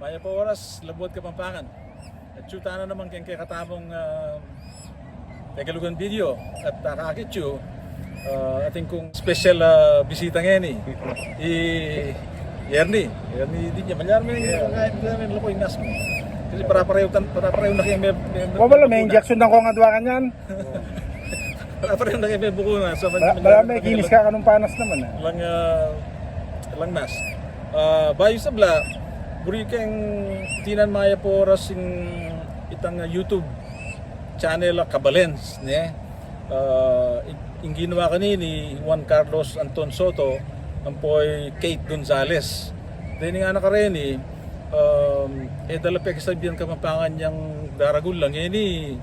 Maya po oras, Labot Kapampangan. At chuta na naman kay katamong Tagalugan video at kakakityo ating kong special bisita ngayon Yerni din niya malyar may kahit namin lukoy nas mo kasi para-pareho na kayo wala may injection ng kong adwakan yan. Para-pareho na kayo may buko na so may kinis ka kanong panas naman lang nas bayo sa bla buri kang tinan maya po oras itang YouTube channel Kabalens ne yung ginawa kanini Juan Carlos Anton Soto ampoy Kate Gonzales then nga nakareni dalapek sabihan Kapampangan yang daragul lang ini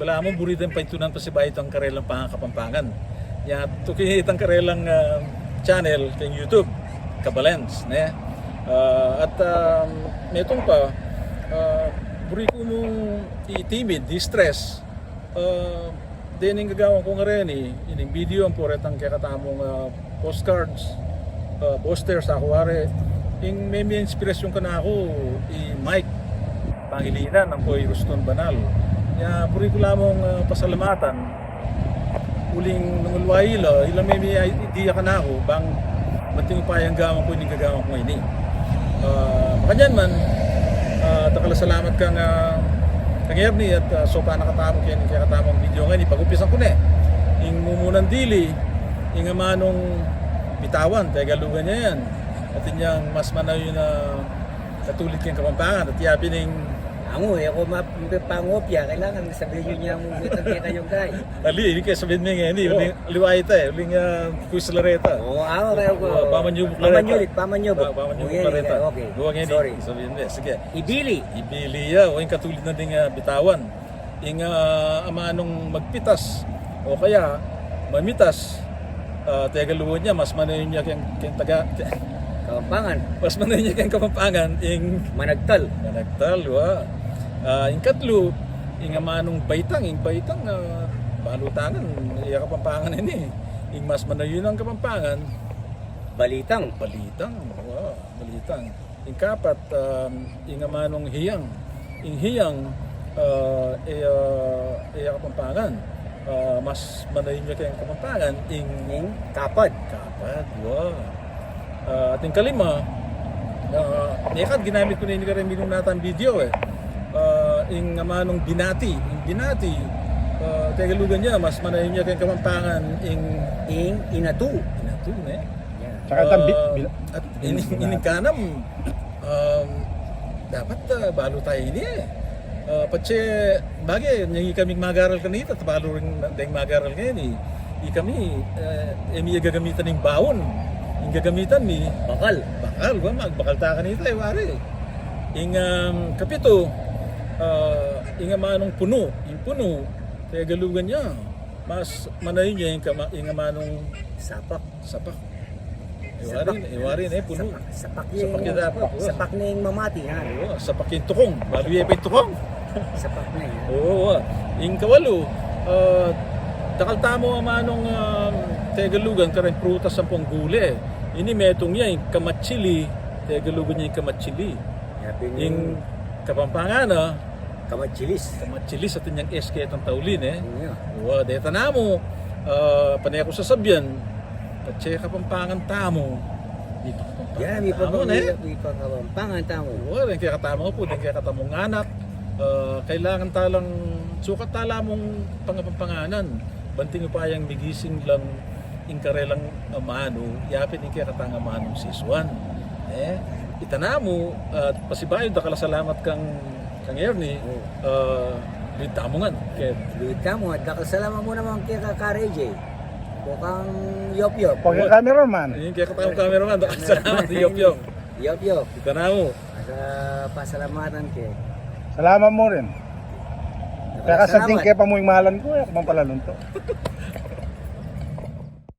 wala mo buridan paitunan pa si bayit ang karelang Kapampangan ya tukinit ang karelang channel kay YouTube Kabalens ne at metong pa buri ko mong itimid, di-stress din yung gagawin ko nga rin ining video ang puretang kaya katamong postcards posters ako wari yung may inspirasyon ka na ako Mike Pangilinan ang Poy Ruston Banal ya buri ko lamang pasalamatan uling nangulwaila ilang may idea ka na ako bang bating upayang gawin ko yung gagawin ko ini makanyan man salamat kang Ernie at sopa nakatamong kaya katamong video ngayon ipag-upisan ko na yung mumunan dili yung manong bitawan Tagalugan niya yan at inyang mas manaw yun na katulid kayong Kapampangan at yapin yung ako mapangopya kailangan sabihin nyo niya mumutan kaya kayong guy ali, hindi kayo sabihin mo nga hindi liway ito uling kuis lareta oo ako kayo ko pamanyubok lareta okay sorry sabihin mo sige ibili ya o yung katulid na ding bitawan yung amanong magpitas o kaya mamitas Tagalugan niya mas manayon niya kayong taga Kapampangan mas manayon niya kayong Kapampangan yung managtal yung katlo yung amanong baitang balutangan iya Kapampangan ini yung mas manayon ang Kapampangan balitang yung kapat yung amanong hiyang iya Kapampangan mas manayon niya kayong Kapampangan yung kapad at yung kalima nekad ginamit ko na yung karaming natang video yung amanong binati Tagalugan niya mas manayon niya kayong Kapampangan yung inatu ne Tsaka at ininkanam dapat balo tayo ini patse bagay yung kaming magaral kanita at balo rin dahil magaral ngayon kami gagamitan ng baon yung gagamitan ni bakal magbakal ta kanita wari yung kapito yung manong puno Tagalugan niya mas manayon niya yung manong sapak Iwarin puno. Sapak na yung mamati ha. Sapak yung tukong. Baluya pa yung tukong. Sapak na yan. Oo. Yung kawalo, takaltamo manong Tagalugan karang prutas ang pangguli. Ini metong niya yung kamatsili. Tagalugan niya yung kamatsili. Yung Kapampangan Kamatsilis at yung SK at ang taulin Oo. Deta na mo. Panay ako sasabyan. At siya Kapampangan tamo. Dito Kapampangan tamo. Oo, yung kaya katamo po, yung kaya katamong anak. Kailangan talang sukat talamong Kapampanganan. Banting upayang bigising lang yung karelang mano, yapin yung kaya katang manong siswan. Itanamo at pasibayon dakala salamat kang Ernie. Luit tamongan. Luit tamo at dakasalamat mo naman kaya ka-RJ. Bukang Yop-Yop. Pagka-cameraman. Yung kaya katang cameraman, salamat si Yop-Yop. Yop-Yop. Itanamo. Pasalamatan kay. Salamat mo rin. Kaya kasating kaya pamuing mahalan ko, ako man pala lunto.